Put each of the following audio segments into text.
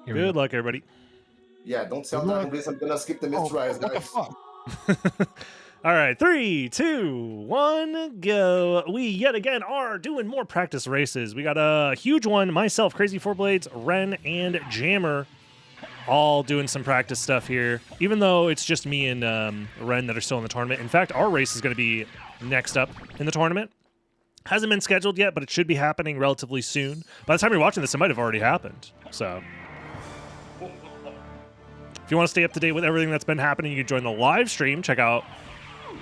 Good luck, everybody. Yeah, don't tell Dark Bliss I'm gonna skip the mist rise, What the guys. fuck? All right, 3, 2, 1, go. We yet again are doing more practice races. We got a huge one. Myself, Crazy Four Blades, Ren, and Jammer all doing some practice stuff here, even though it's just me and Ren that are still in the tournament. In fact, our race is going to be next up in the tournament. Hasn't been scheduled yet, but it should be happening relatively soon. By the time you're watching this, it might have already happened. So if you want to stay up to date with everything that's been happening, you can join the live stream. Check out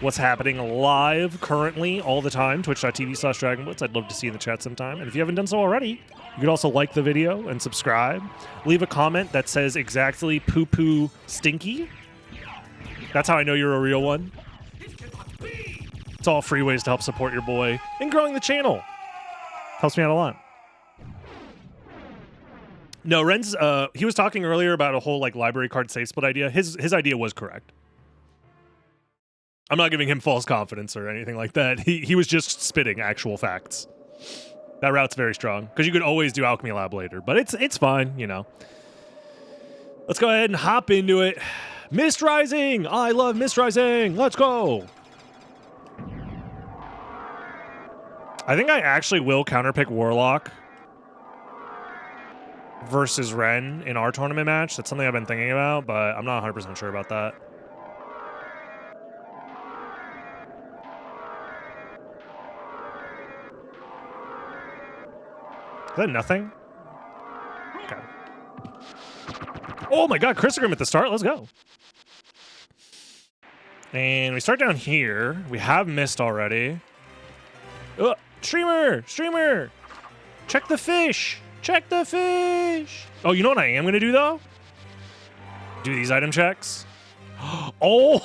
what's happening live currently all the time, twitch.tv/DragonBlitz. I'd love to see you in the chat sometime. And if you haven't done so already, you could also like the video and subscribe. Leave a comment that says exactly poo-poo stinky. That's how I know you're a real one. It's all free ways to help support your boy in growing the channel. Helps me out a lot. No, Ren's, he was talking earlier about a whole like library card safe split idea. His idea was correct. I'm not giving him false confidence or anything like that. He was just spitting actual facts. That route's very strong because you could always do Alchemy Lab later, but it's fine, you know. Let's go ahead and hop into it. Mist Rising! I love Mist Rising! Let's go! I think I actually will counterpick Warlock versus Ren in our tournament match. That's something I've been thinking about, but I'm not 100% sure about that. Is that nothing? Okay. Oh my god, Christogrim at the start. Let's go. And we start down here. We have missed already. Streamer! Check the fish! Check the fish! Oh, you know what I am going to do, though? Do these item checks. Oh!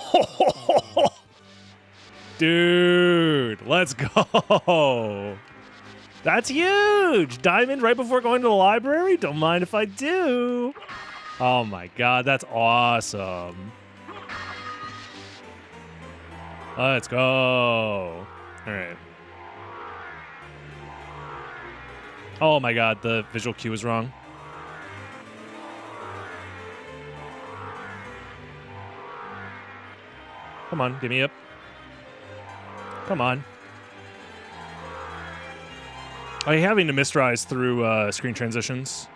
Dude, let's go. That's huge! Diamond right before going to the library? Don't mind if I do. Oh my god, that's awesome. Let's go. All right. Oh my god, the visual cue is wrong. Come on, give me up. Come on. Are you having to misrise through screen transitions?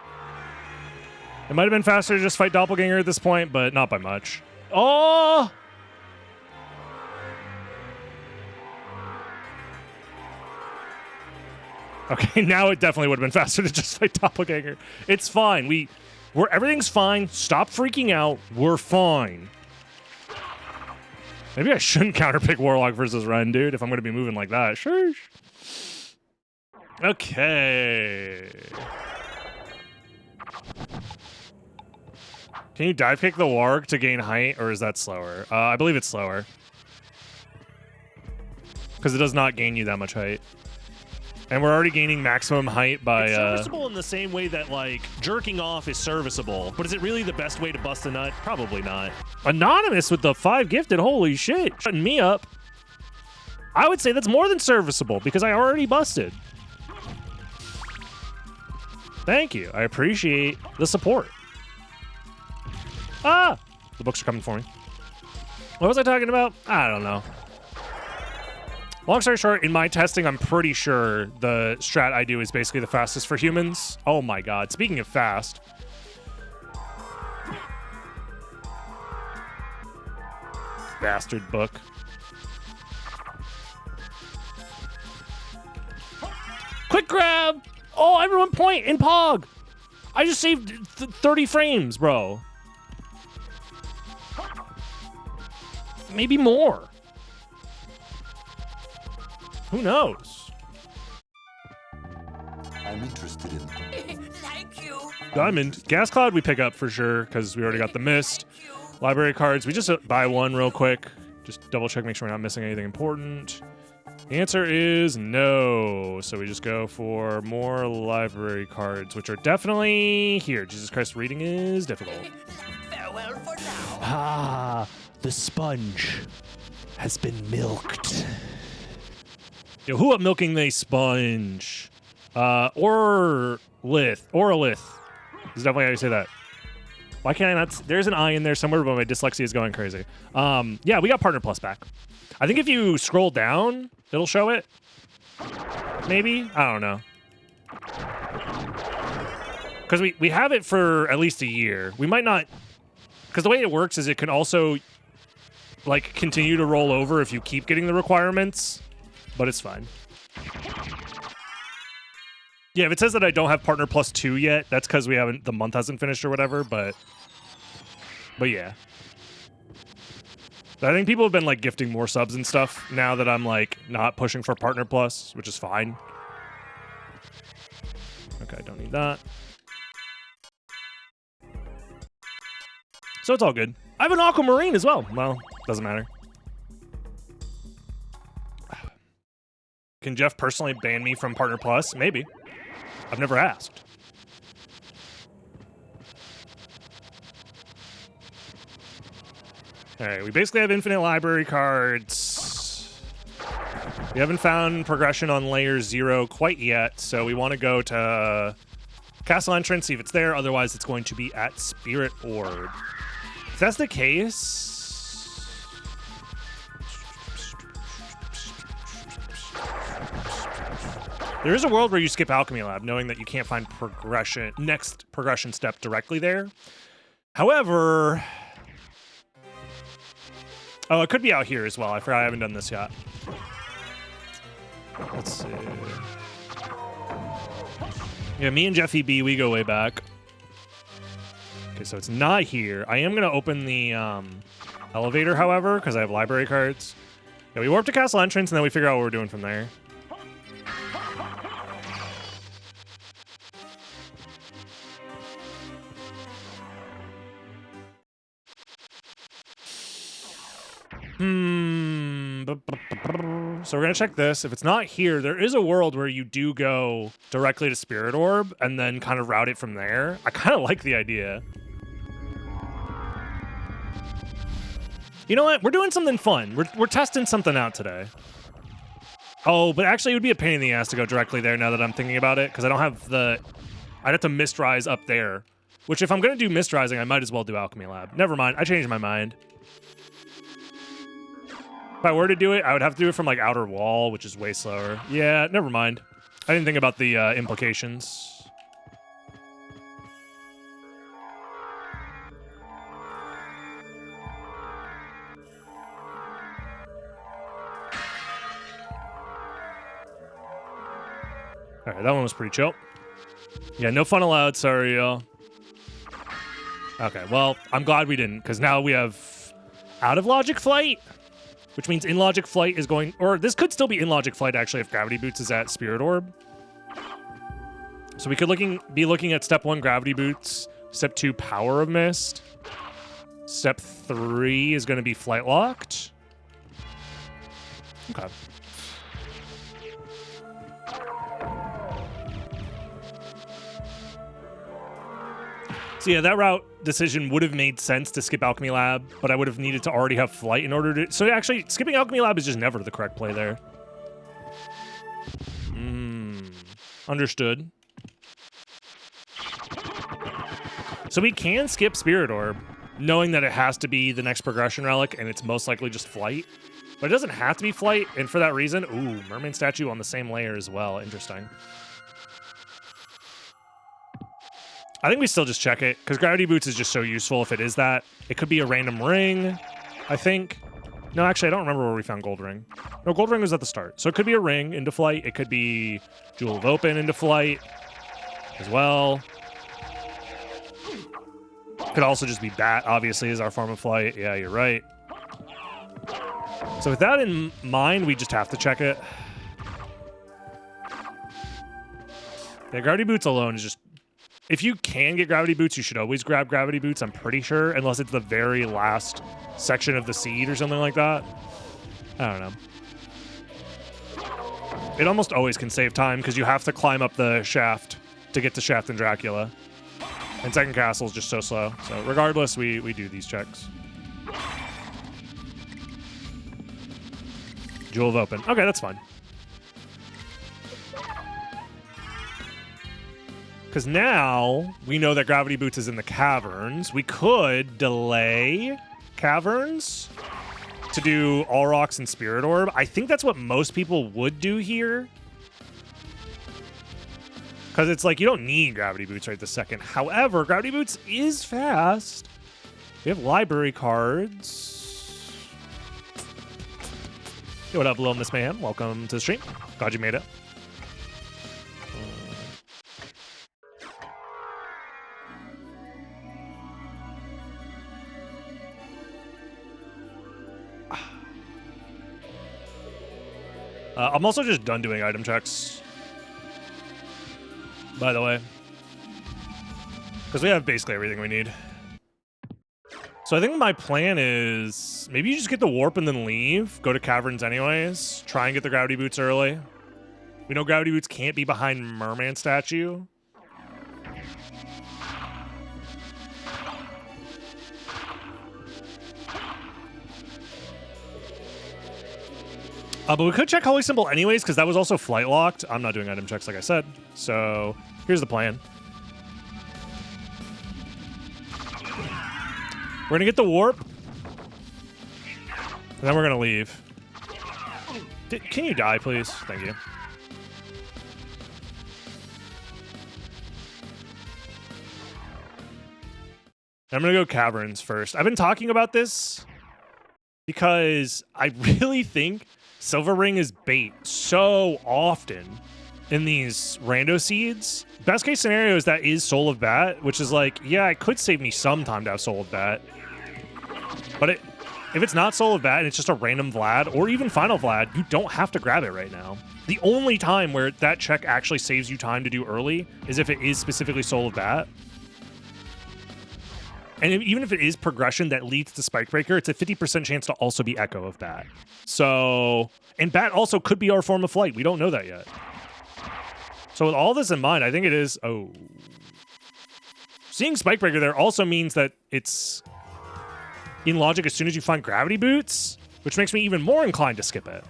It might have been faster to just fight Doppelganger at this point, but not by much. Oh! Okay, now it definitely would have been faster to just fight Doppelganger. It's fine. Everything's fine. Stop freaking out. We're fine. Maybe I shouldn't counterpick Warlock versus Ren, dude, if I'm going to be moving like that. Sure. Okay. Can you dive kick the Warg to gain height, or is that slower? I believe it's slower. Because it does not gain you that much height. And we're already gaining maximum height by... It's serviceable in the same way that, like, jerking off is serviceable. But is it really the best way to bust a nut? Probably not. Anonymous with the 5 gifted. Holy shit. Shutting me up. I would say that's more than serviceable because I already busted. Thank you. I appreciate the support. Ah! The books are coming for me. What was I talking about? I don't know. Long story short, in my testing, I'm pretty sure the strat I do is basically the fastest for humans. Oh my god. Speaking of fast. Bastard book. Quick grab! Oh, everyone point in Pog! I just saved 30 frames, bro. Maybe more. Who knows? I'm interested in. Thank you. Diamond. Gas Cloud we pick up for sure, because we already got the mist. Library cards. We just buy one real quick. Just double check, make sure we're not missing anything important. The answer is no. So we just go for more library cards, which are definitely here. Jesus Christ, reading is difficult. Farewell for now. Ah, the sponge has been milked. Yo, who up milking the sponge? Orlith. This is definitely how you say that. Why can't I not? There's an I in there somewhere, but my dyslexia is going crazy. Yeah, we got Partner Plus back. I think if you scroll down, it'll show it. Maybe? I don't know. Because we have it for at least a year. We might not... Because the way it works is it can also, like, continue to roll over if you keep getting the requirements. But it's fine. Yeah, if it says that I don't have Partner Plus 2 yet, that's because we haven't... The month hasn't finished or whatever, but yeah. But I think people have been, like, gifting more subs and stuff now that I'm, like, not pushing for Partner Plus, which is fine. Okay, don't need that. So it's all good. I have an Aquamarine as well. Well, doesn't matter. Can Jeff personally ban me from Partner Plus? Maybe. I've never asked. All right, we basically have infinite library cards. We haven't found progression on layer 0 quite yet, so we want to go to Castle Entrance, see if it's there. Otherwise, it's going to be at Spirit Orb. If that's the case... There is a world where you skip Alchemy Lab, knowing that you can't find next progression step directly there. However... Oh, it could be out here as well. I forgot I haven't done this yet. Let's see. Yeah, me and Jeffy B, we go way back. Okay, so it's not here. I am going to open the elevator, however, because I have library cards. Yeah, we warp to Castle Entrance, and then we figure out what we're doing from there. So we're going to check this. If it's not here, there is a world where you do go directly to Spirit Orb and then kind of route it from there. I kind of like the idea. You know what? We're doing something fun. We're testing something out today. Oh, but actually it would be a pain in the ass to go directly there now that I'm thinking about it, because I don't have the... I'd have to Mistrise up there. Which, if I'm going to do Mistrising, I might as well do Alchemy Lab. Never mind. I changed my mind. If I were to do it, I would have to do it from, like, Outer Wall, which is way slower. Yeah, never mind. I didn't think about the implications. All right, that one was pretty chill. Yeah, no fun allowed. Sorry, y'all. Okay, well, I'm glad we didn't, because now we have out of Logic Flight, which means in Logic Flight is going... Or this could still be in Logic Flight, actually, if Gravity Boots is at Spirit Orb. So we could be looking at Step 1, Gravity Boots. Step 2, Power of Mist. Step 3 is going to be Flight Locked. Okay. So yeah, that route decision would have made sense to skip Alchemy Lab, but I would have needed to already have Flight in order to... So actually, skipping Alchemy Lab is just never the correct play there. Understood. So we can skip Spirit Orb, knowing that it has to be the next progression relic, and it's most likely just Flight. But it doesn't have to be Flight, and for that reason... Ooh, Mermaid Statue on the same layer as well. Interesting. I think we still just check it, because Gravity Boots is just so useful if it is that. It could be a random ring, I think. No, actually, I don't remember where we found Gold Ring. No, Gold Ring was at the start. So it could be a ring into Flight. It could be Jewel of Open into Flight as well. Could also just be Bat, obviously, is our form of Flight. Yeah, you're right. So with that in mind, we just have to check it. Yeah, Gravity Boots alone is just... If you can get Gravity Boots, you should always grab Gravity Boots, I'm pretty sure, unless it's the very last section of the seed or something like that. I don't know. It almost always can save time, because you have to climb up the shaft to get to Shaft and Dracula. And Second Castle is just so slow. So regardless, we do these checks. Jewel of Open. Okay, that's fine. Because now we know that Gravity Boots is in the caverns. We could delay caverns to do All Rocks and Spirit Orb. I think that's what most people would do here. Because it's like you don't need Gravity Boots right this second. However, Gravity Boots is fast. We have library cards. Hey, what up, Little Miss Man? Welcome to the stream. Glad you made it. I'm also just done doing item checks, by the way, because we have basically everything we need. So I think my plan is maybe you just get the warp and then leave, go to caverns anyways, try and get the Gravity Boots early. We know Gravity Boots can't be behind Merman statue. But we could check Holy Symbol anyways, because that was also flight locked. I'm not doing item checks, like I said. So here's the plan. We're going to get the warp. And then we're going to leave. Can you die, please? Thank you. I'm going to go caverns first. I've been talking about this because I really think Silver Ring is bait so often in these rando seeds. Best case scenario is that is Soul of Bat, which is like, yeah, it could save me some time to have Soul of Bat. But if it's not Soul of Bat and it's just a random Vlad or even Final Vlad, you don't have to grab it right now. The only time where that check actually saves you time to do early is if it is specifically Soul of Bat. And even if it is progression that leads to Spike Breaker, it's a 50% chance to also be Echo of Bat. So, and Bat also could be our form of flight. We don't know that yet. So with all this in mind, I think it is... Oh. Seeing Spike Breaker there also means that it's in logic as soon as you find Gravity Boots, which makes me even more inclined to skip it.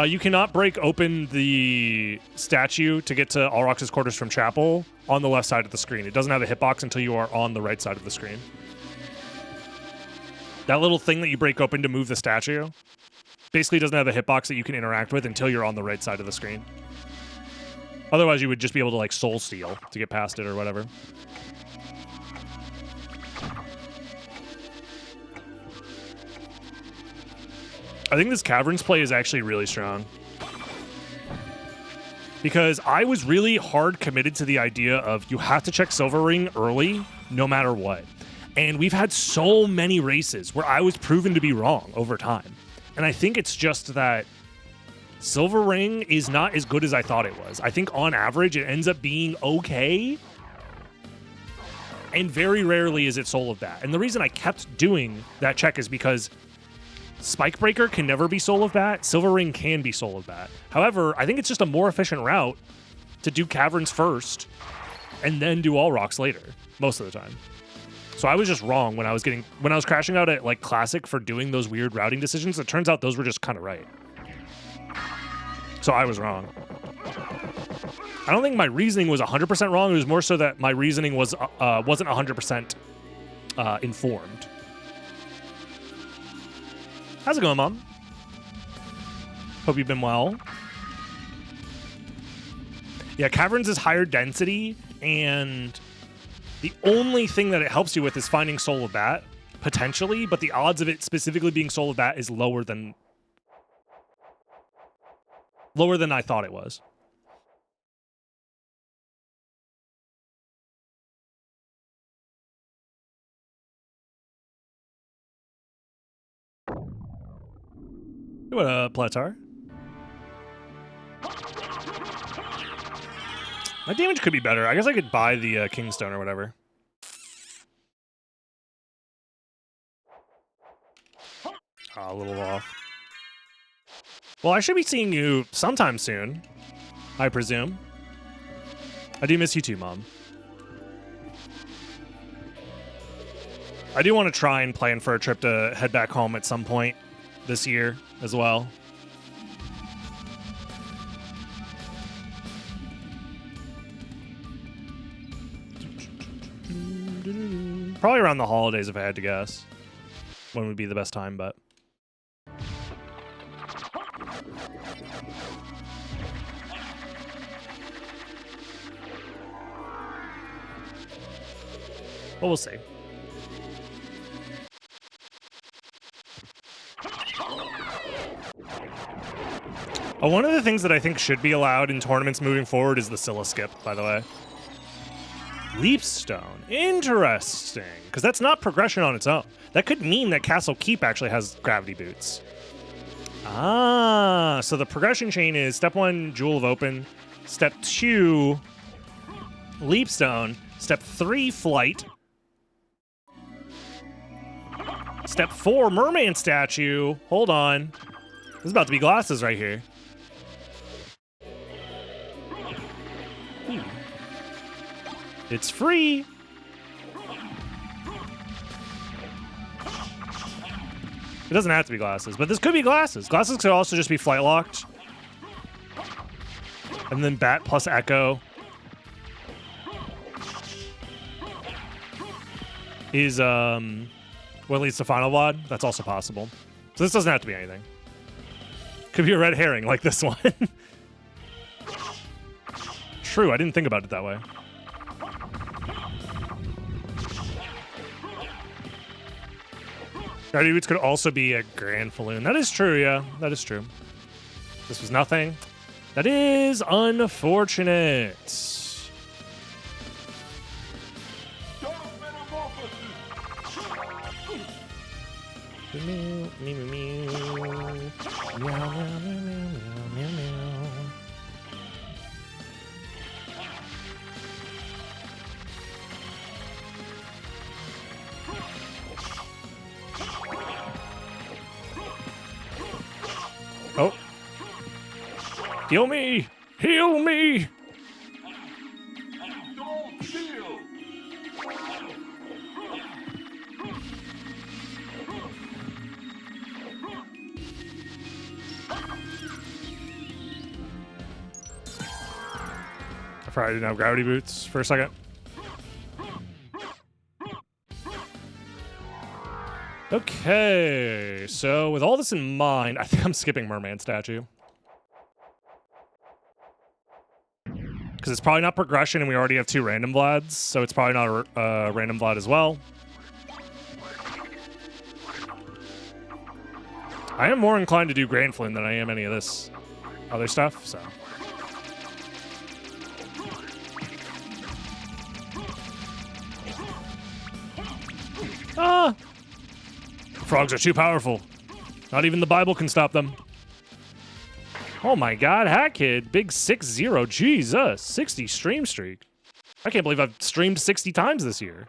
You cannot break open the statue to get to Alrox's quarters from Chapel on the left side of the screen. It doesn't have a hitbox until you are on the right side of the screen. That little thing that you break open to move the statue basically doesn't have a hitbox that you can interact with until you're on the right side of the screen. Otherwise, you would just be able to, like, soul steal to get past it or whatever. I think this Caverns play is actually really strong. Because I was really hard committed to the idea of you have to check Silver Ring early, no matter what. And we've had so many races where I was proven to be wrong over time. And I think it's just that Silver Ring is not as good as I thought it was. I think on average, it ends up being okay. And very rarely is it Soul of Bat. And the reason I kept doing that check is because Spike Breaker can never be Soul of Bat. Silver Ring can be Soul of Bat. However, I think it's just a more efficient route to do Caverns first and then do All Rocks later, most of the time. So I was just wrong when I was crashing out at like Classic for doing those weird routing decisions. It turns out those were just kind of right. So I was wrong. I don't think my reasoning was 100% wrong. It was more so that my reasoning wasn't 100% informed. How's it going, Mom? Hope you've been well. Yeah, Caverns is higher density, and the only thing that it helps you with is finding Soul of Bat, potentially, but the odds of it specifically being Soul of Bat is lower than I thought it was. What up, Platar? My damage could be better. I guess I could buy the Kingstone or whatever. A little off. Well, I should be seeing you sometime soon, I presume. I do miss you too, Mom. I do want to try and plan for a trip to head back home at some point this year as well. Probably around the holidays if I had to guess. When would be the best time, but... Well, we'll see. One of the things that I think should be allowed in tournaments moving forward is the Scylla skip, by the way. Leapstone. Interesting. Because that's not progression on its own. That could mean that Castle Keep actually has gravity boots. Ah, so the progression chain is step 1, Jewel of Open. Step 2, Leapstone. Step 3, Flight. Step 4, Merman Statue. Hold on. This is about to be glasses right here. It's free. It doesn't have to be glasses, but this could be glasses. Glasses could also just be flight locked. And then bat plus echo is what leads to final VOD. That's also possible. So this doesn't have to be anything. Could be a red herring like this one. True, I didn't think about it that way. Gravity Boots could also be a Grand Falloon. That is true, yeah. That is true. This was nothing. That is unfortunate. Oh. Heal me! Heal me! I forgot I didn't have gravity boots for a second. Okay, so with all this in mind, I think I'm skipping Merman Statue. Because it's probably not progression, and we already have 2 random Vlads, so it's probably not a random Vlad as well. I am more inclined to do Grand Flynn than I am any of this other stuff, so... Ah! Frogs are too powerful. Not even the Bible can stop them. Oh my god, Hat Kid. Big 6-0. Jesus. 60 stream streak. I can't believe I've streamed 60 times this year.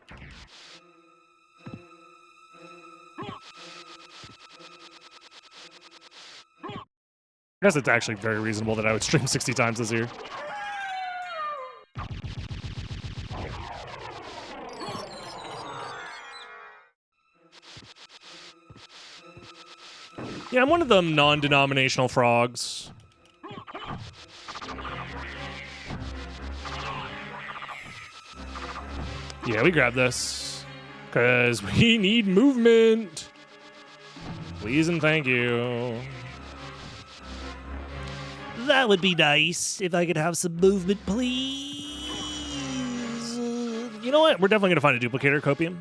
I guess it's actually very reasonable that I would stream 60 times this year. Yeah, I'm one of them non-denominational frogs. Yeah, we grab this. Because we need movement. Please and thank you. That would be nice if I could have some movement, please. You know what? We're definitely going to find a duplicator copium.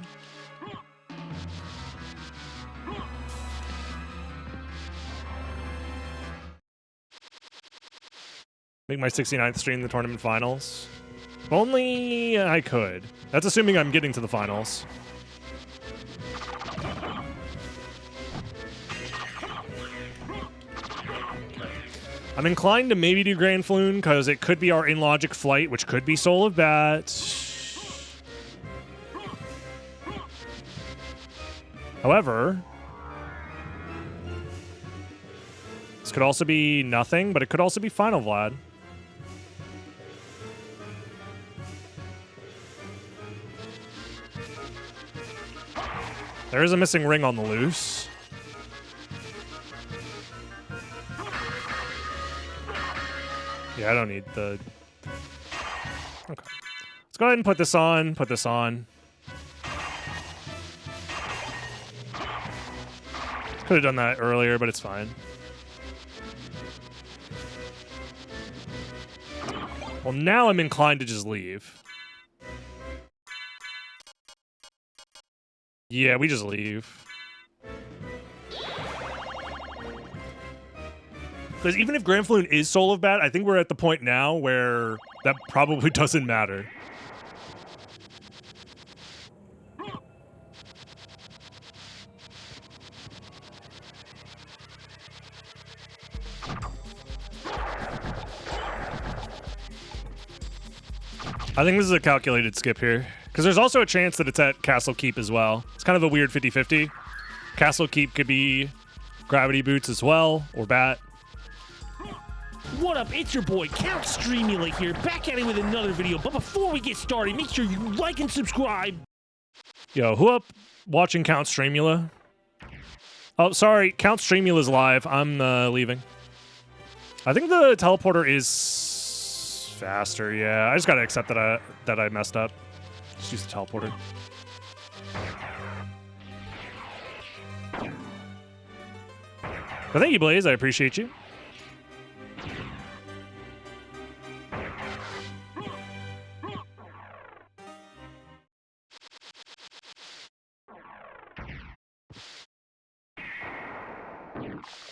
Make my 69th stream in the tournament finals. If only I could. That's assuming I'm getting to the finals. I'm inclined to maybe do Grand Floon because it could be our in-logic flight, which could be Soul of Bat. However, this could also be nothing, but it could also be Final Vlad. There is a missing ring on the loose. Yeah, I don't need the... Okay. Let's go ahead and put this on, put this on. Could have done that earlier, but it's fine. Well, now I'm inclined to just leave. Yeah, we just leave. Because even if Grand Floon is Soul of Bat, I think we're at the point now where that probably doesn't matter. I think this is a calculated skip here. Because there's also a chance that it's at Castle Keep as well. It's kind of a weird 50-50. Castle Keep could be Gravity Boots as well, or Bat. What up? It's your boy, Count Streamula here, back at it with another video. But before we get started, make sure you like and subscribe. Yo, who up watching Count Streamula? Oh, sorry, Count Streamula's live. I'm leaving. I think the teleporter is faster, yeah. I just gotta accept that I messed up. Just use the teleporter. But thank you, Blaze. I appreciate you.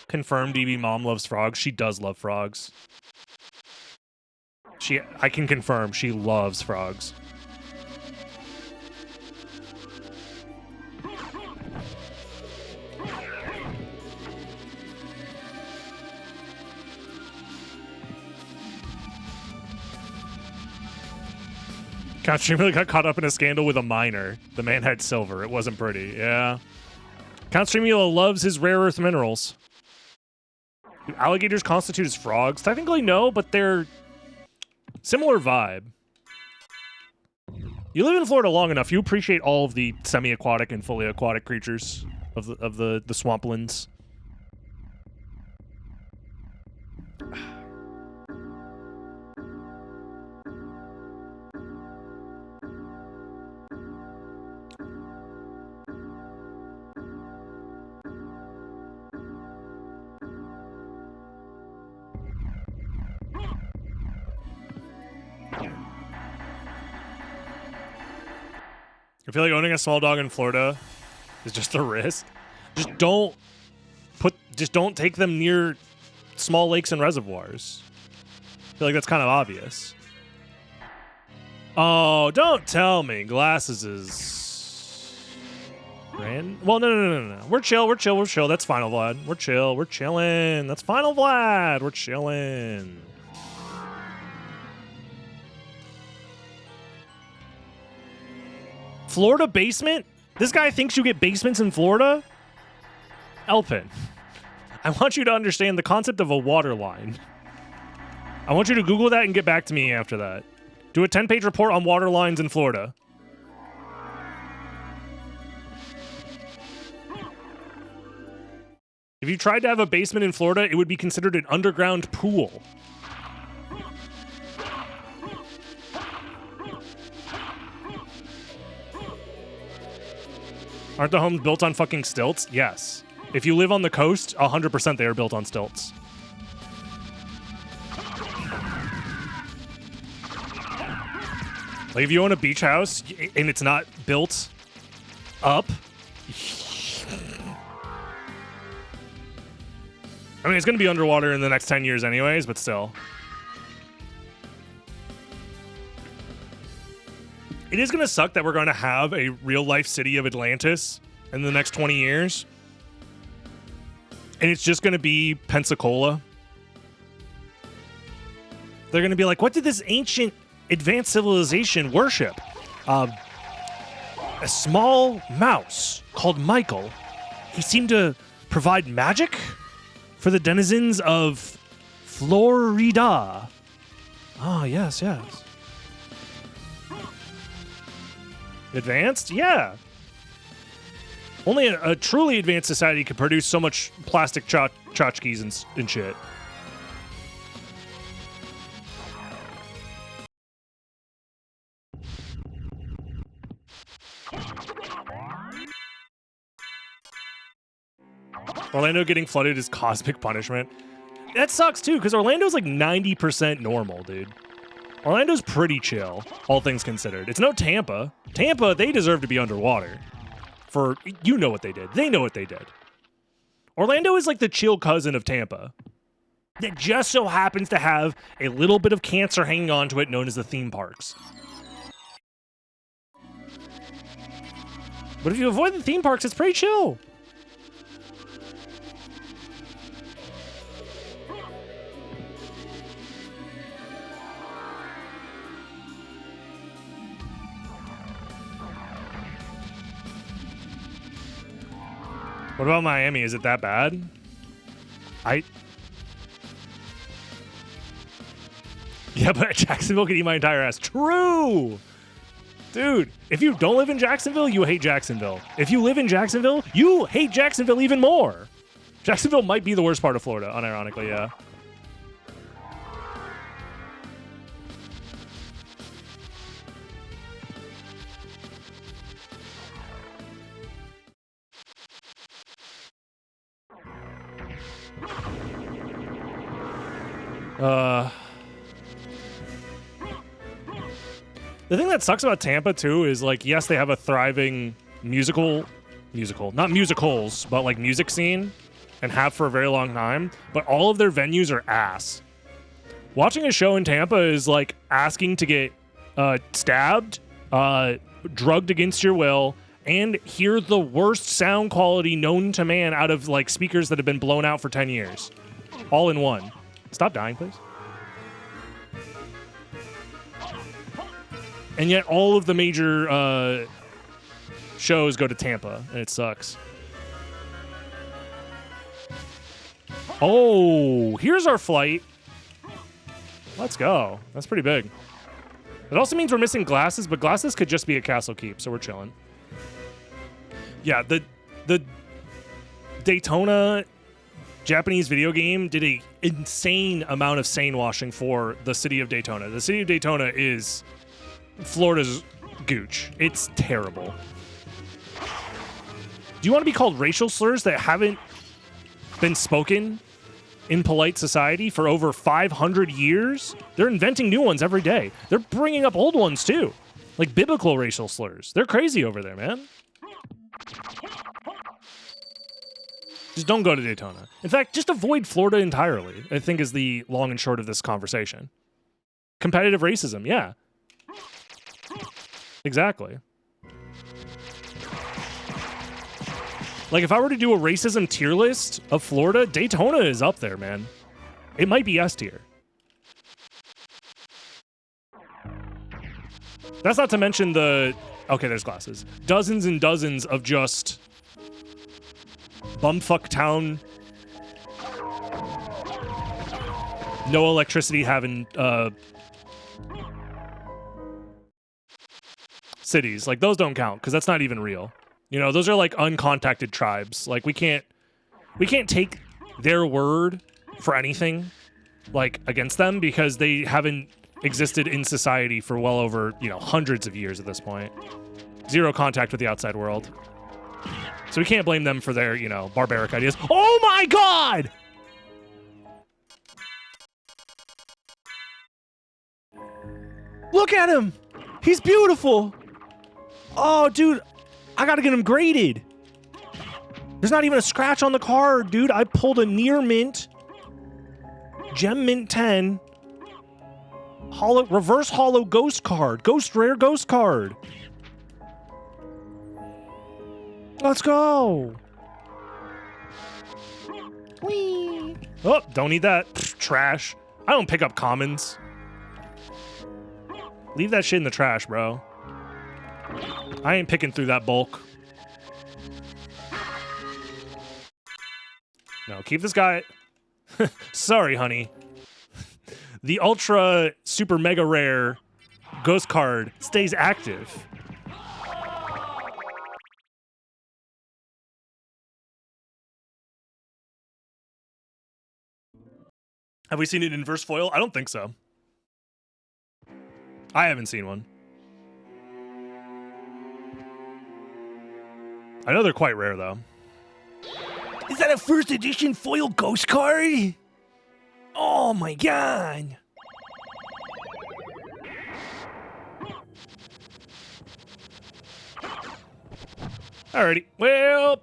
Confirmed DB mom loves frogs. She does love frogs. I can confirm she loves frogs. Count Streamula got caught up in a scandal with a miner. The man had silver. It wasn't pretty. Yeah. Count Streamula loves his rare earth minerals. Do alligators constitute as frogs? Technically no, but they're similar vibe. You live in Florida long enough, you appreciate all of the semi-aquatic and fully aquatic creatures of the swamplands. I feel like owning a small dog in Florida is just a risk. Just don't take them near small lakes and reservoirs. I feel like that's kind of obvious. Oh, don't tell me Glasses is well, no. We're chill. That's final Vlad. We're chilling. That's final Vlad. We're chilling. Florida basement? This guy thinks you get basements in Florida? Elpin, I want you to understand the concept of a water line. I want you to Google that and get back to me after that. Do a 10-page report on water lines in Florida. If you tried to have a basement in Florida, it would be considered an underground pool. Aren't the homes built on fucking stilts? Yes. If you live on the coast, 100% they are built on stilts. Like if you own a beach house and it's not built up, I mean, it's going to be underwater in the next 10 years anyways, but still. It is going to suck that we're going to have a real-life city of Atlantis in the next 20 years. And it's just going to be Pensacola. They're going to be like, what did this ancient advanced civilization worship? A small mouse called Michael. He seemed to provide magic for the denizens of Florida. Oh, yes. Advanced? Yeah. Only a truly advanced society could produce so much plastic tchotchkes and shit. Orlando getting flooded is cosmic punishment. That sucks too, because Orlando's like 90% normal, dude. Orlando's pretty chill, all things considered. It's no Tampa. Tampa, they deserve to be underwater. For, you know what they did. They know what they did. Orlando is like the chill cousin of Tampa that just so happens to have a little bit of cancer hanging on to it known as the theme parks. But if you avoid the theme parks, it's pretty chill. What about Miami? Is it that bad? Yeah, but Jacksonville can eat my entire ass. True! Dude, if you don't live in Jacksonville, you hate Jacksonville. If you live in Jacksonville, you hate Jacksonville even more. Jacksonville might be the worst part of Florida, unironically, yeah. The thing that sucks about Tampa, too, is, like, yes, they have a thriving musical, not musicals, but, like, music scene, and have for a very long time, but all of their venues are ass. Watching a show in Tampa is, like, asking to get stabbed, drugged against your will, and hear the worst sound quality known to man out of, like, speakers that have been blown out for 10 years. All in one. Stop dying, please. And yet all of the major shows go to Tampa, and it sucks. Oh, here's our flight. Let's go. That's pretty big. It also means we're missing glasses, but glasses could just be a Castle Keep, so we're chilling. Yeah, the Daytona Japanese video game did a insane amount of sane washing for the city of Daytona. The city of Daytona is Florida's gooch. It's terrible. Do you want to be called racial slurs that haven't been spoken in polite society for over 500 years? They're inventing new ones every day. They're bringing up old ones too, like biblical racial slurs. They're crazy over there, man. Just don't go to Daytona. In fact, just avoid Florida entirely, I think, is the long and short of this conversation. Competitive racism, yeah. Exactly. Like, if I were to do a racism tier list of Florida, Daytona is up there, man. It might be S tier. That's not to mention the... Okay, there's glasses. Dozens and dozens of just... bumfuck town. No electricity having cities. Like, those don't count because that's not even real. You know, those are like uncontacted tribes. Like, we can't take their word for anything, like, against them because they haven't existed in society for well over, you know, hundreds of years at this point. Zero contact with the outside world. So we can't blame them for their, you know, barbaric ideas. Oh my God! Look at him! He's beautiful! Oh, dude, I gotta get him graded. There's not even a scratch on the card, dude. I pulled a near mint, gem mint 10, hollow, reverse hollow ghost card, ghost rare ghost card. Let's go. Whee. Oh, don't need that. Pfft, trash. I don't pick up commons. Leave that shit in the trash, bro. I ain't picking through that bulk. No, keep this guy. Sorry, honey. The ultra super mega rare ghost card stays active. Have we seen an inverse foil? I don't think so. I haven't seen one. I know they're quite rare, though. Is that a first edition foil ghost card? Oh my god. Alrighty. Well,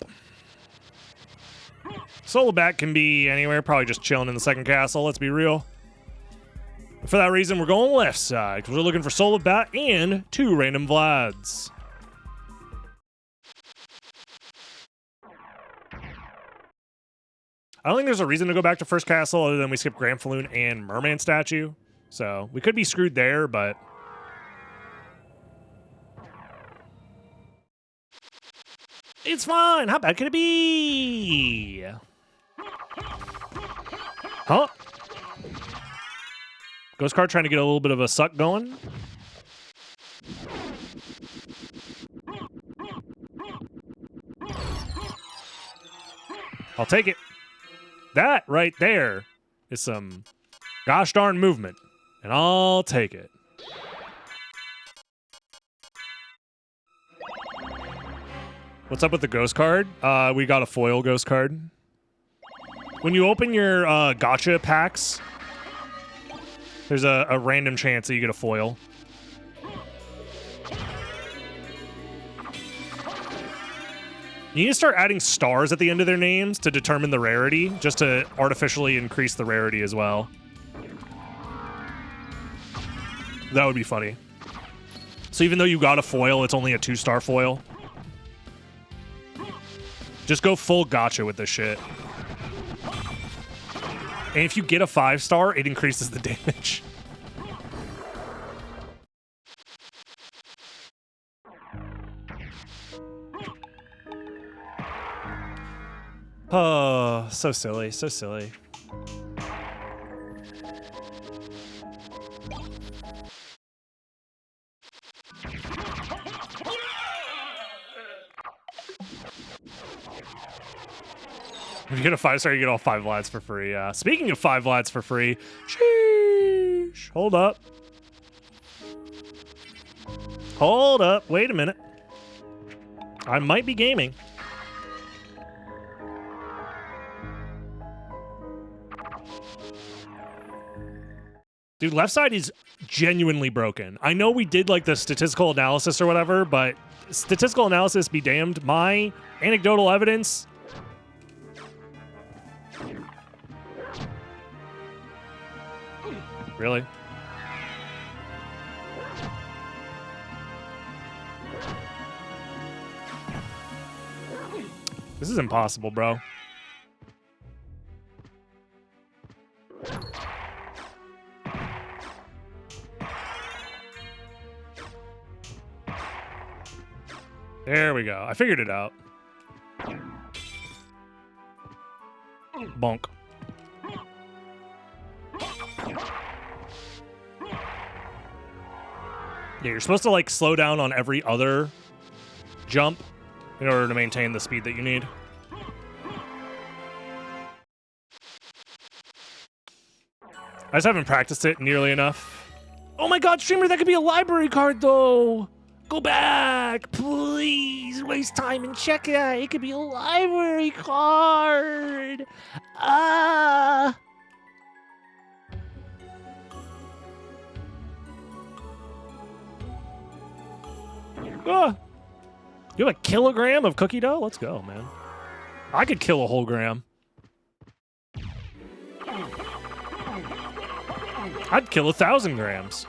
Solo Bat can be anywhere, probably just chilling in the second castle, let's be real. For that reason, we're going left side, because we're looking for Solo Bat and 2 random Vlads. I don't think there's a reason to go back to first castle other than we skip Grand Falloon and Merman Statue. So we could be screwed there, but... it's fine! How bad could it be? Huh? Ghost card trying to get a little bit of a suck going. I'll take it. That right there is some gosh darn movement, and I'll take it. What's up with the ghost card? We got a foil ghost card. When you open your gotcha packs, there's a random chance that you get a foil. You need to start adding stars at the end of their names to determine the rarity, just to artificially increase the rarity as well. That would be funny. So even though you got a foil, it's only a 2-star foil. Just go full gotcha with this shit. And if you get a 5-star, it increases the damage. Oh, so silly, so silly. If you get a 5-star, you get all 5 Vlads for free. Speaking of 5 Vlads for free, sheesh, hold up. Hold up, wait a minute. I might be gaming. Dude, left side is genuinely broken. I know we did like the statistical analysis or whatever, but statistical analysis be damned. My anecdotal evidence... Really? This is impossible, bro. There we go. I figured it out. Bonk. Yeah, you're supposed to like slow down on every other jump in order to maintain the speed that you need. I just haven't practiced it nearly enough. Oh my god, streamer, that could be a library card though! Go back, please. Waste time and check that. It could be a library card. Ah. Ah. You have a kilogram of cookie dough? Let's go, man. I could kill a whole gram. I'd kill 1,000 grams.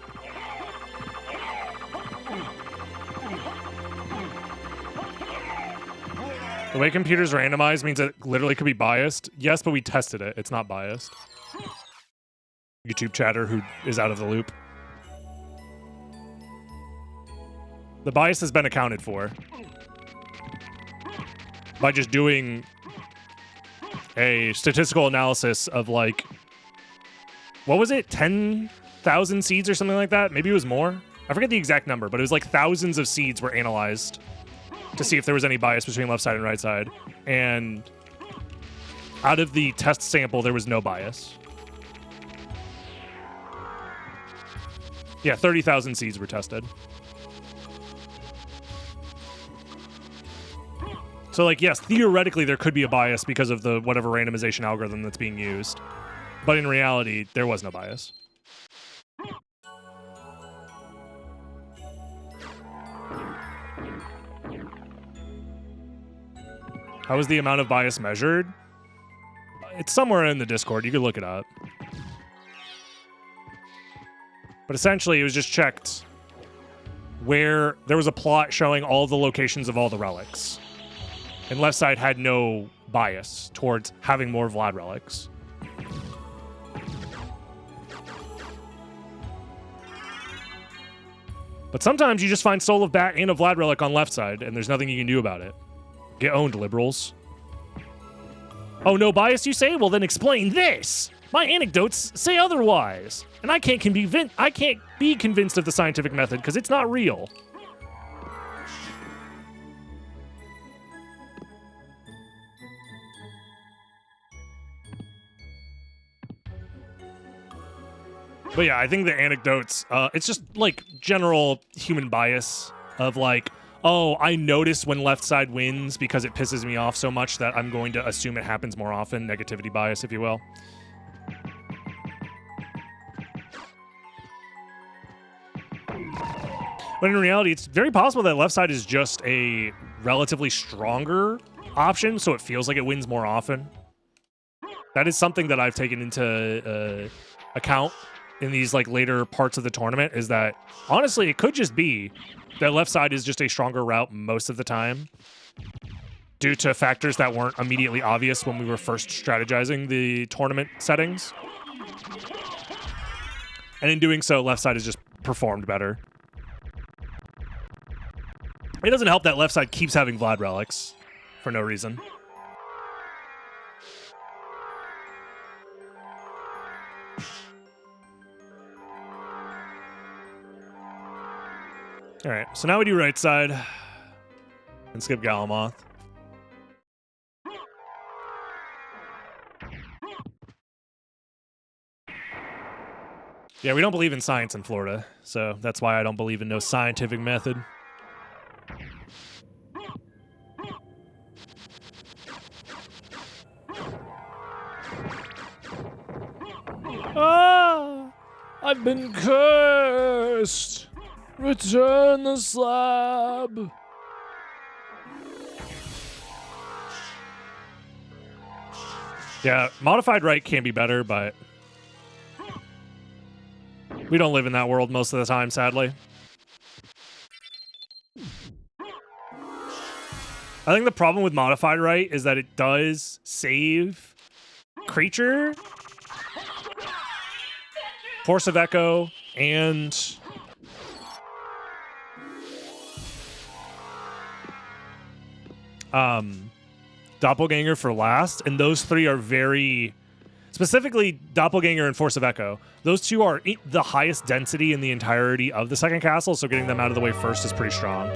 The way computers randomize means it literally could be biased. Yes, but we tested it. It's not biased. YouTube chatter who is out of the loop. The bias has been accounted for by just doing a statistical analysis of like, what was it? 10,000 seeds or something like that? Maybe it was more. I forget the exact number, but it was like thousands of seeds were analyzed to see if there was any bias between left side and right side. And out of the test sample, there was no bias. Yeah, 30,000 seeds were tested. So, like, yes, theoretically there could be a bias because of the whatever randomization algorithm that's being used. But in reality, there was no bias. How was the amount of bias measured? It's somewhere in the Discord. You could look it up. But essentially, it was just checked where there was a plot showing all the locations of all the relics. And left side had no bias towards having more Vlad relics. But sometimes you just find Soul of Bat and a Vlad relic on left side, and there's nothing you can do about it. Get owned, liberals. Oh, no bias, you say? Well, then explain this. My anecdotes say otherwise. And I can't be convinced of the scientific method because it's not real. But yeah, I think the anecdotes, it's just like general human bias of like, oh, I notice when left side wins because it pisses me off so much that I'm going to assume it happens more often. Negativity bias, if you will. But in reality, it's very possible that left side is just a relatively stronger option, so it feels like it wins more often. That is something that I've taken into account in these like later parts of the tournament, is that honestly, it could just be that left side is just a stronger route most of the time due to factors that weren't immediately obvious when we were first strategizing the tournament settings. And in doing so, left side has just performed better. It doesn't help that left side keeps having Vlad relics for no reason. All right, so now we do right side and skip Galamoth. Yeah, we don't believe in science in Florida, so that's why I don't believe in no scientific method. Ah! I've been cursed! Return the slab! Yeah, modified right can be better, but we don't live in that world most of the time, sadly. I think the problem with modified right is that it does save creature, Force of Echo, and Doppelganger for last, and those three are very... Specifically, Doppelganger and Force of Echo. Those two are the highest density in the entirety of the second castle, so getting them out of the way first is pretty strong.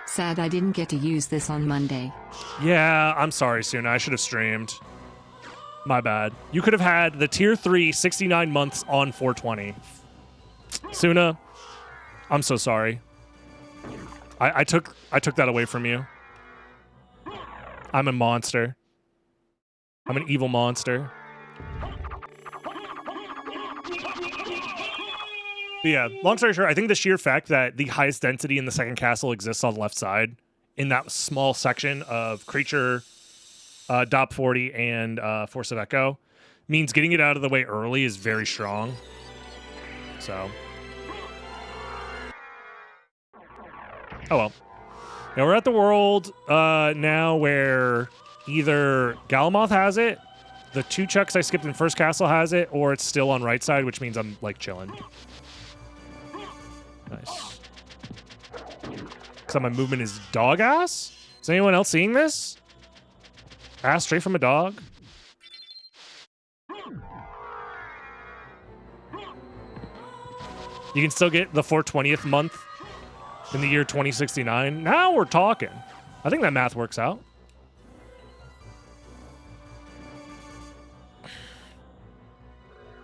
Sad I didn't get to use this on Monday. Yeah, I'm sorry, Suna. I should have streamed. My bad. You could have had the tier 3 69 months on 420. Suna, I'm so sorry. I took that away from you. I'm a monster. I'm an evil monster. But yeah, long story short, I think the sheer fact that the highest density in the second castle exists on the left side in that small section of creature, Dop 40, and Force of Echo means getting it out of the way early is very strong. So... oh well. Now we're at the world now where either Galamoth has it, the two chucks I skipped in first castle has it, or it's still on right side, which means I'm like chilling. Nice. So my movement is dog ass? Is anyone else seeing this? Ass straight from a dog? You can still get the 420th month in the year 2069. Now we're talking. I think that math works out.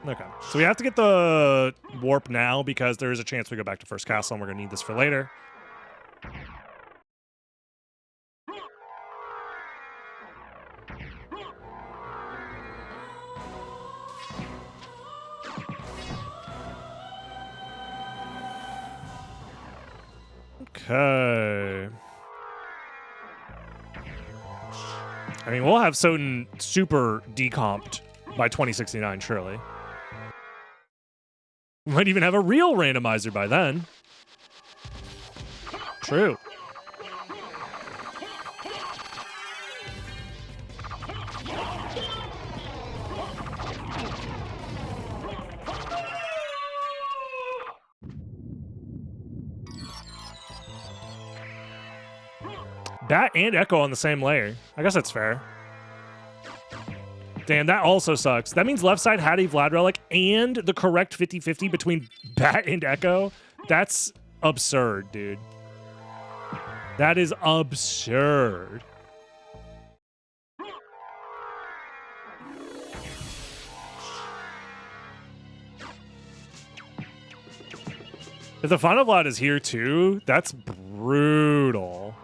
Okay. So we have to get the warp now because there is a chance we go back to first castle and we're going to need this for later. Okay. I mean, we'll have SotN super decomped by 2069, surely. We might even have a real randomizer by then. True. Bat and Echo on the same layer. I guess that's fair. Damn, that also sucks. That means left side had a Vlad Relic and the correct 50-50 between Bat and Echo. That's absurd, dude. That is absurd. If the final Vlad is here too, that's brutal.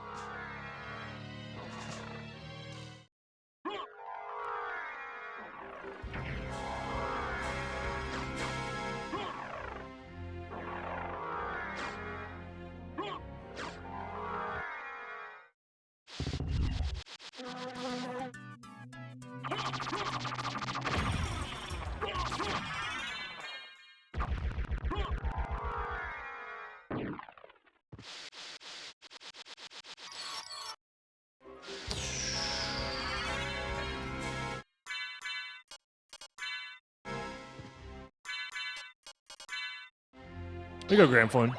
We go Grand Flynn.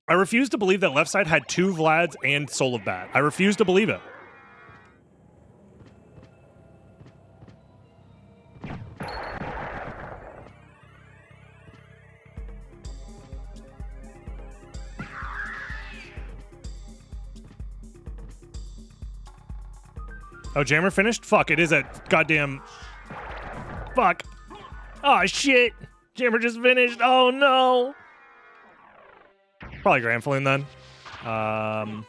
I refuse to believe that left side had 2 Vlads and Soul of Bat. I refuse to believe it. Oh, Jammer finished? Fuck, it is a goddamn... Fuck. Oh, shit. Jammer just finished. Oh, no. Probably Grand Flynn then. And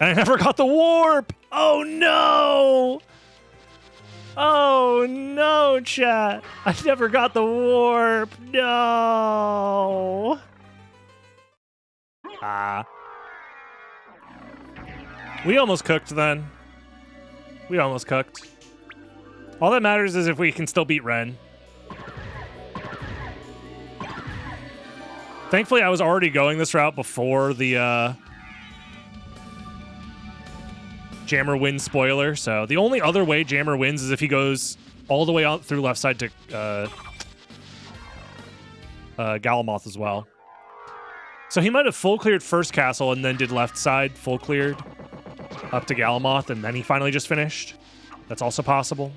I never got the warp. Oh, no. Oh, no, chat. I never got the warp. No. We almost cooked then. We almost cooked. All that matters is if we can still beat Ren. Thankfully, I was already going this route before the Jammer wins spoiler. So the only other way Jammer wins is if he goes all the way out through left side to Galamoth as well. So he might have full cleared first castle and then did left side full cleared up to Galamoth, and then he finally just finished. That's also possible.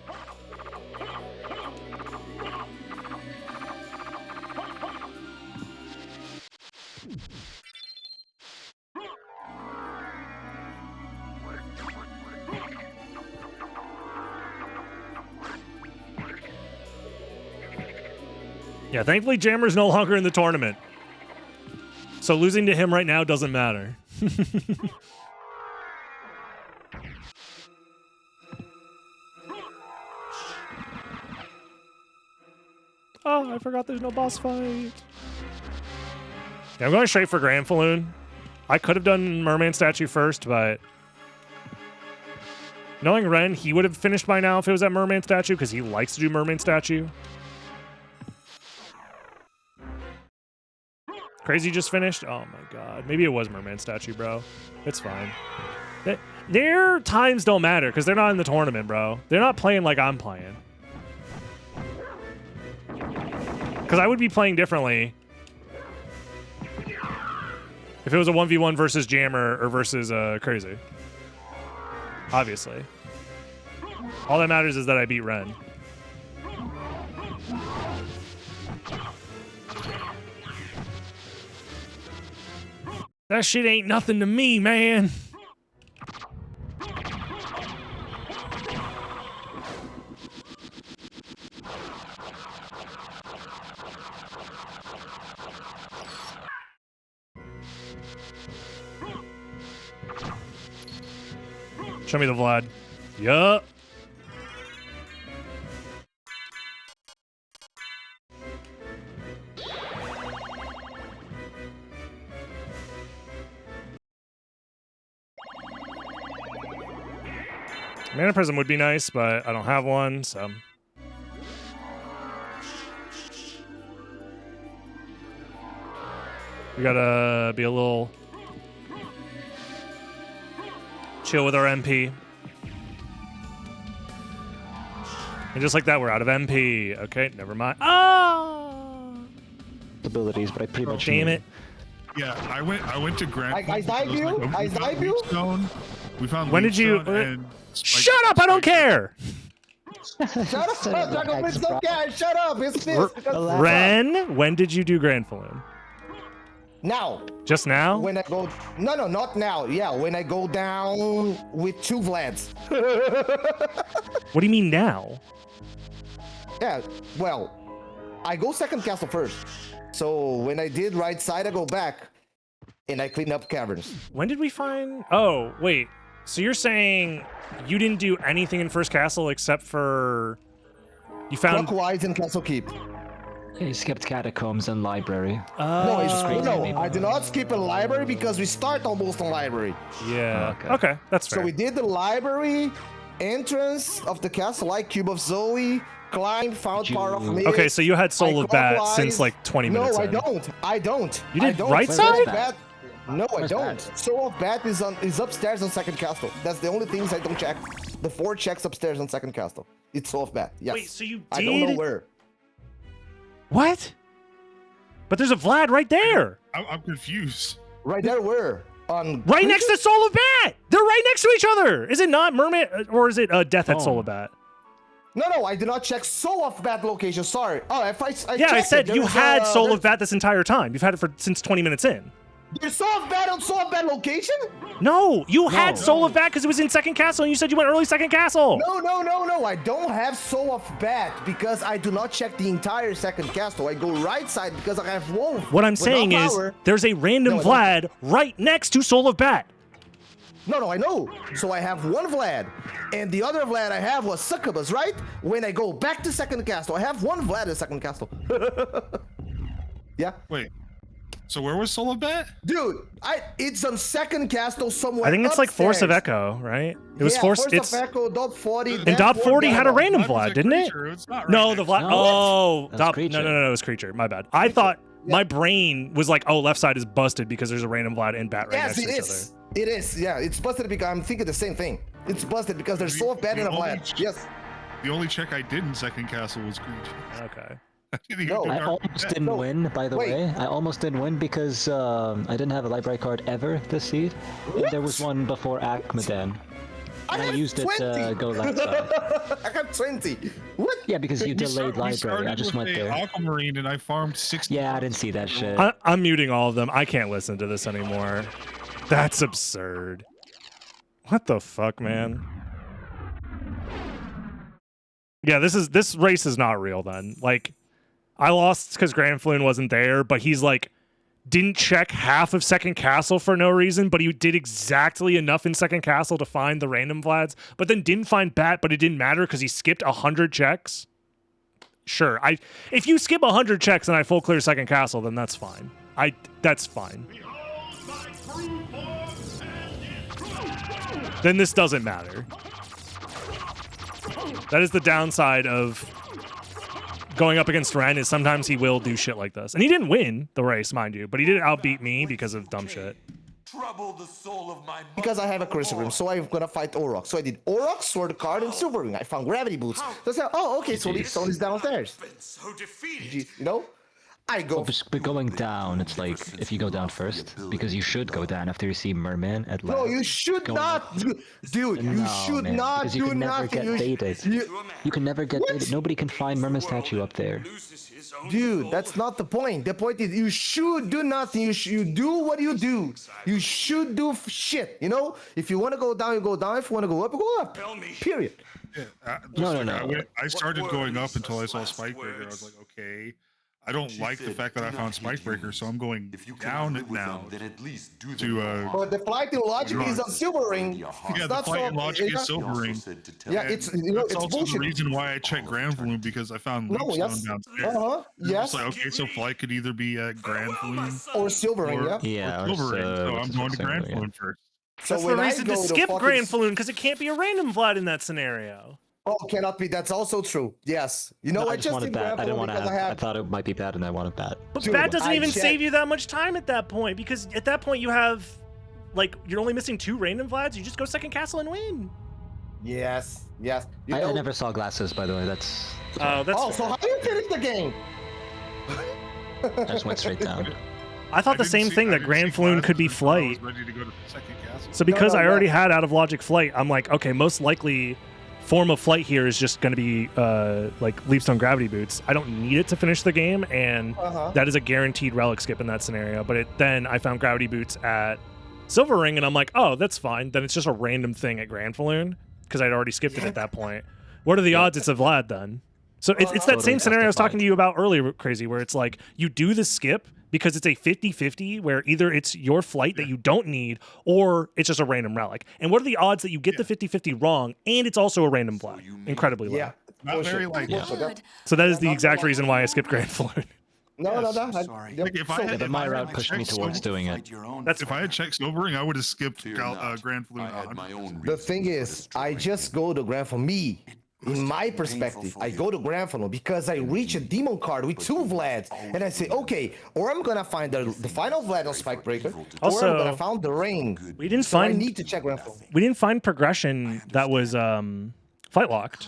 Yeah, thankfully Jammer's no longer in the tournament. So losing to him right now doesn't matter. Oh, I forgot there's no boss fight. Yeah, I'm going straight for Grand Falloon. I could have done Merman Statue first, but... knowing Ren, he would have finished by now if it was at Merman Statue, because he likes to do Merman Statue. Crazy just finished? Oh my god. Maybe it was Merman Statue, bro. It's fine. Their times don't matter, because they're not in the tournament, bro. They're not playing like I'm playing. Because I would be playing differently if it was a 1v1 versus Jammer or versus Crazy. Obviously. All that matters is that I beat Ren. That shit ain't nothing to me, man. Show me the Vlad. Yup. Mana Prism would be nice, but I don't have one, so. We gotta be a little chill with our MP. And just like that, we're out of MP. Okay, never mind. Ah! Abilities, but I pretty much Damn it. Yeah, I went to Grand. I dive you. I dive you. We found. When did you? And Shut up! I don't care. Shut up, Dragon Prince, don't care. Shut up. It's this. Ren, when did you do Grand Falloon? Now. Just now? When I go, no, not now. Yeah, when I go down with 2 Vlads. What do you mean now? Yeah, well, I go second castle first. So when I did right side, I go back and I clean up caverns. When did we find? Oh, wait. So you're saying you didn't do anything in first castle except for you found Clockwise in Castle Keep. He skipped catacombs and library. No, crazy. I did not skip a library because we start almost on library. Yeah. Okay. Okay, that's fair. So we did the library, entrance of the castle, like Cube of Zoe, climb, found part of me. Okay, so you had Soul of Bat since like 20 minutes. No, in. I don't. You did I don't. right Soul side? of Bat, no, I Where's don't. that? Soul of Bat is upstairs on second castle. That's the only things I don't check. The 4 checks upstairs on second castle. It's Soul of Bat. Yes. Wait, so you did? I don't know where. What? But there's a Vlad right there. I'm confused. Right there, where? On Right next to Soul of Bat. They're right next to each other. Is it not Mermaid or is it Death at Soul of Bat? No, I did not check Soul of Bat location. Sorry. Oh, if I Yeah, I checked said it, you there's, had Soul there's- of Bat this entire time. You've had it since 20 minutes in. There's Soul of Bat on Soul of Bat location? No, you had Soul of Bat because it was in second castle and you said you went early second castle. No. I don't have Soul of Bat because I do not check the entire second castle. I go right side because I have Wolf. What I'm with saying no is power. there's a random No, I don't. Vlad right next to Soul of Bat. No, I know. So I have 1 Vlad, and the other Vlad I have was Succubus, right? When I go back to second castle, I have 1 Vlad in second castle. Yeah. Wait. So where was Soul of Bat? Dude, it's on second castle somewhere. I think it's like Force of upstairs. Echo, right? It was Yeah, Force. Force of Echo, Dot 40. And that Dot 40 had a Vlad. random That was Vlad, a didn't it? creature. It's not right No, the next Vlad. to it. Oh, That's Dot, creature. no, it was creature. My bad. I thought my brain was like, oh, left side is busted because there's a random Vlad and Bat right Yes, next it to each is. It is. Yeah, it's busted because I'm thinking the same thing. It's busted because there's Soul of Bat and a Vlad. Yes. The only check I did in second castle was creature. other. Okay. I didn't even No. go I dark almost Bat. didn't win, by the wait. way. I almost didn't win because I didn't have a library card ever this seed. And there was one before Akmadan. And I have used it 20. to go left side. I got 20. What? Yeah, because you We delayed we library. I just with went a there. Aquamarine and I farmed 60. Yeah, I didn't see that shit. I'm muting all of them. I can't listen to this anymore. That's absurd. What the fuck, man? Yeah, this race is not real then. Like, I lost because Grand Floon wasn't there, but he's like, didn't check half of second castle for no reason, but he did exactly enough in second castle to find the random Vlads, but then didn't find Bat, but it didn't matter because he skipped 100 checks. Sure, if you skip 100 checks and I full clear second castle, then that's fine. That's fine. Then this doesn't matter. That is the downside of going up against Ren, is sometimes he will do shit like this. And he didn't win the race, mind you, but he did outbeat me because of dumb shit. Trouble the soul of my Because I have a Crystal Ring, so I'm gonna fight Auroch. So I did Auroch, Sword Card, and Silver Ring. I found Gravity Boots. So I said, oh, okay, so the stone is downstairs. been so defeated. You know? I go. But going down, it's like if you go down first, because you should go down after you see Merman at last. No, you should Going not, dude. You No, should man, not because you do can never nothing. get baited. You can never get baited. Nobody can find Merman statue up there. Dude, that's not the point. The point is you should do nothing. You do what you do. You should do shit. You know, if you want to go down, you go down. If you want to go up, you go up. Period. Yeah, No, just no, like, no. I started going up until I saw Spike Breaker. I was like, okay. I don't like the fact that I found Spike Breaker, so I'm going If you down cannot it with now. them, then at least do to, them But the flighting logic is on Silver Ring. Yeah, It's the not flight so- logic yeah. is Silver Ring. Yeah, it's you know That's it's also bullshit. the reason why I checked Grand Flume, because I found No, Loopstone yes. downstairs. Uh-huh. It's Yes. like, okay, so flight could either be at Grand Flume Or Silver Ring, or, yeah. Yeah, or Silver Ring. So what's I'm it, going to Silver Grand Ring, yeah. Flume first. So That's the when I reason go to to skip fucking- Grand Flume, because it can't be a random flight in that scenario. Oh, cannot be. That's also true. Yes. You know, No, I I just just wanted did bat. Grand I didn't Flume want to because have. I I had. thought it might be bad, and I wanted bat. But Dude, that doesn't I even checked- save you that much time at that point, because at that point you have, like, you're only missing 2 random flights. You just go second castle and win. Yes. Yes. You I know- never saw glasses, by the way. That's. Oh, that's. Oh, so how do you finish the game? I just went straight down. I thought the didn't same see- thing I that didn't Grand see Flume could be glasses until I flight. was ready to go to the second castle. So because no, I already no. had out of logic flight, I'm like, okay, most likely form of flight here is just going to be like Leapstone gravity boots. I don't need it to finish the game, and Uh-huh. that is a guaranteed relic skip in that scenario. But then I found gravity boots at Silver Ring, and I'm like, oh, that's fine. Then it's just a random thing at Grand Flume because I'd already skipped it at that point. What are the odds it's a Vlad then? So it's that Totally same scenario I was talking justified. to you about earlier, Crazy, where it's like you do the skip because it's a 50-50 where either it's your flight that you don't need or it's just a random relic. And what are the odds that you get the 50-50 wrong and it's also a random Vlad? Incredibly low. Yeah. Not very Bullshit. likely. Bullshit, yeah. So that is the exact reason why I skipped Grand Flume. No, no, no. Sorry. Yep. Like, if I So- had- But my if I route had pushed me checked towards Silver- doing it. That's If I had checked Silver Ring, I would have skipped Fear Grand not. Flume I had on. my own The reasons thing for is, I destroying just go to Grand Flume. Me, in my perspective, for I you. go to Grand Flume because I reach a demon card with 2 Vlads, and I say, okay, or I'm gonna find the final Vlad on Spike Breaker, or Also- I'm gonna find the ring. We didn't So I find need to check Grand Flume. we didn't find progression that was flight locked,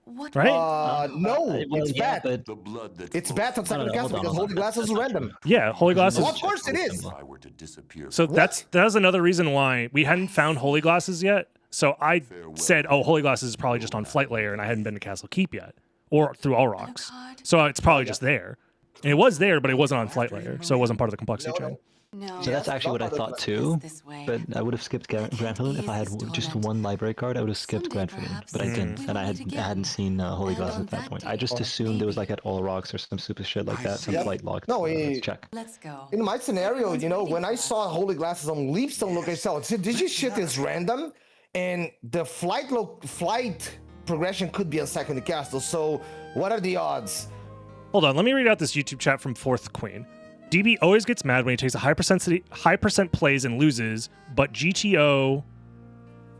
What? right? No, Well, it's yeah, bad. but the blood that It's flows bad on second no, castle hold on, because hold Holy on. Glasses is random. Yeah, Holy Glasses. Well, of course it is. if I were to disappear. So that's another reason why we hadn't found Holy Glasses yet. So I said, oh, Holy Glasses is probably just on Flight Layer, and I hadn't been to Castle Keep yet, or through All Rocks. So it's probably just there. And it was there, but it wasn't on Flight Layer, so it wasn't part of the complexity chain. No. So that's actually what I thought too. This way. But I would have skipped Grand Flume if I had just one library card. I would have skipped Someday, Grand Flume, perhaps, but I didn't, we and will I meet hadn't again. seen Holy And Glass on at that that point. day, I just assumed it was maybe. like at All Rocks or some stupid shit like that, some Yep. flight locked. No, Let's check. Let's go. In my scenario, Everyone's you know, waiting when for I us. saw Holy Glasses on Leapstone, look, I saw, this shit is random, and the flight progression could be on second castle. So what are the odds? Hold on, let me read out this YouTube chat from Fourth Queen. DB always gets mad when he takes a high percent plays and loses, but GTO,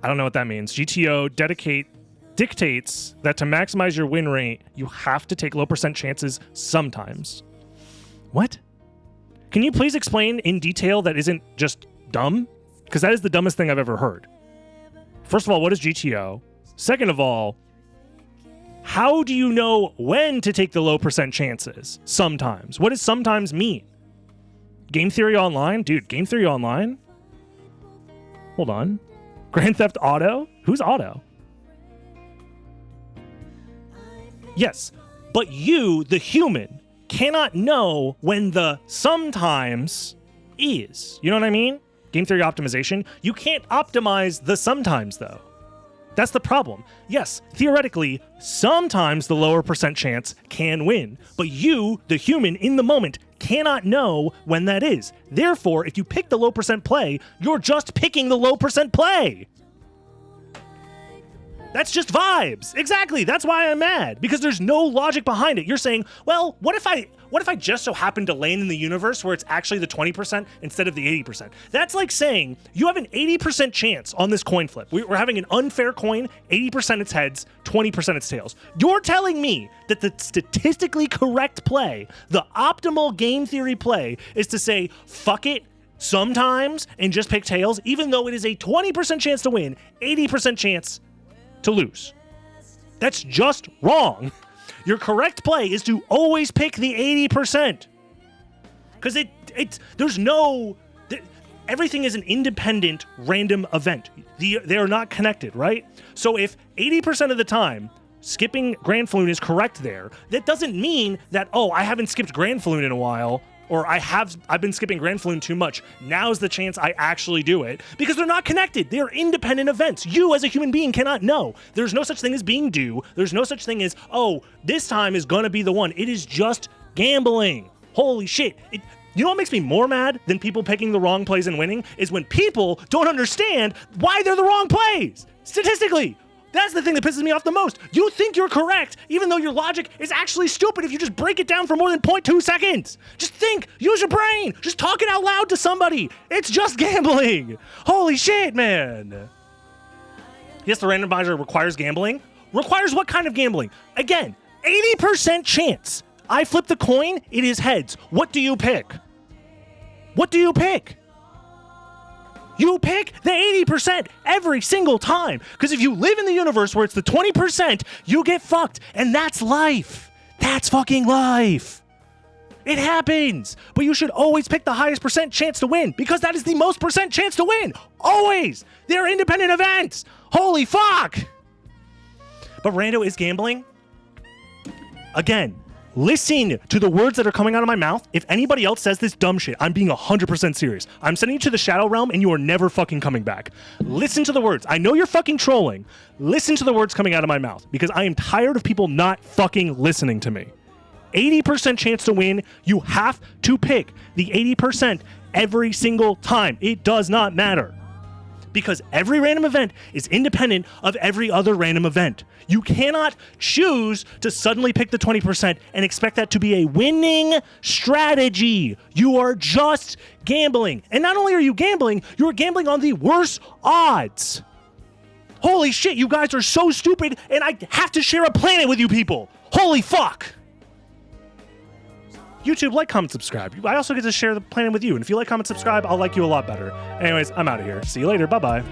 I don't know what that means. GTO dictates that to maximize your win rate, you have to take low percent chances sometimes. What? Can you please explain in detail that isn't just dumb? Because that is the dumbest thing I've ever heard. First of all, what is GTO? Second of all, how do you know when to take the low percent chances? Sometimes. What does sometimes mean? Game Theory Online? Dude, Game Theory Online? Hold on. Grand Theft Auto? Who's Auto? Yes, but you, the human, cannot know when the sometimes is. You know what I mean? Game Theory Optimization. You can't optimize the sometimes, though. That's the problem. Yes, theoretically, sometimes the lower percent chance can win, but you, the human in the moment, cannot know when that is. Therefore, if you pick the low percent play, you're just picking the low percent play. That's just vibes. Exactly. That's why I'm mad, because there's no logic behind it. You're saying, well, what if I just so happen to land in the universe where it's actually the 20% instead of the 80%? That's like saying you have an 80% chance on this coin flip. We're having an unfair coin, 80% it's heads, 20% it's tails. You're telling me that the statistically correct play, the optimal game theory play, is to say, fuck it, sometimes, and just pick tails, even though it is a 20% chance to win, 80% chance to lose. That's just wrong. Your correct play is to always pick the 80%. Because everything is an independent random event. They are not connected, right? So if 80% of the time skipping Grand Flume is correct there, that doesn't mean that, oh, I haven't skipped Grand Flume in a while, or I've been skipping Grand Flume too much. Now's the chance I actually do it, because they're not connected. They're independent events. You as a human being cannot know. There's no such thing as being due. There's no such thing as, oh, this time is gonna be the one. It is just gambling. Holy shit. You know what makes me more mad than people picking the wrong plays and winning is when people don't understand why they're the wrong plays. Statistically, that's the thing that pisses me off the most. You think you're correct, even though your logic is actually stupid if you just break it down for more than 0.2 seconds. Just think, use your brain, just talk it out loud to somebody. It's just gambling. Holy shit, man. Yes, the randomizer requires gambling. Requires what kind of gambling? Again, 80% chance. I flip the coin, it is heads. What do you pick? What do you pick? You pick the 80% every single time. Because if you live in the universe where it's the 20%, you get fucked. And that's life. That's fucking life. It happens. But you should always pick the highest percent chance to win because that is the most percent chance to win. Always. They're independent events. Holy fuck. But rando is gambling. Again, listen to the words that are coming out of my mouth. If anybody else says this dumb shit, I'm being 100% serious. I'm sending you to the shadow realm and you are never fucking coming back. Listen to the words. I know you're fucking trolling. Listen to the words coming out of my mouth because I am tired of people not fucking listening to me. 80% chance to win. You have to pick the 80% every single time. It does not matter. Because every random event is independent of every other random event. You cannot choose to suddenly pick the 20% and expect that to be a winning strategy. You are just gambling. And not only are you gambling, you're gambling on the worst odds. Holy shit, you guys are so stupid, and I have to share a planet with you people. Holy fuck. YouTube, like, comment, subscribe. I also get to share the planet with you. And if you like, comment, subscribe, I'll like you a lot better. Anyways, I'm out of here. See you later. Bye-bye.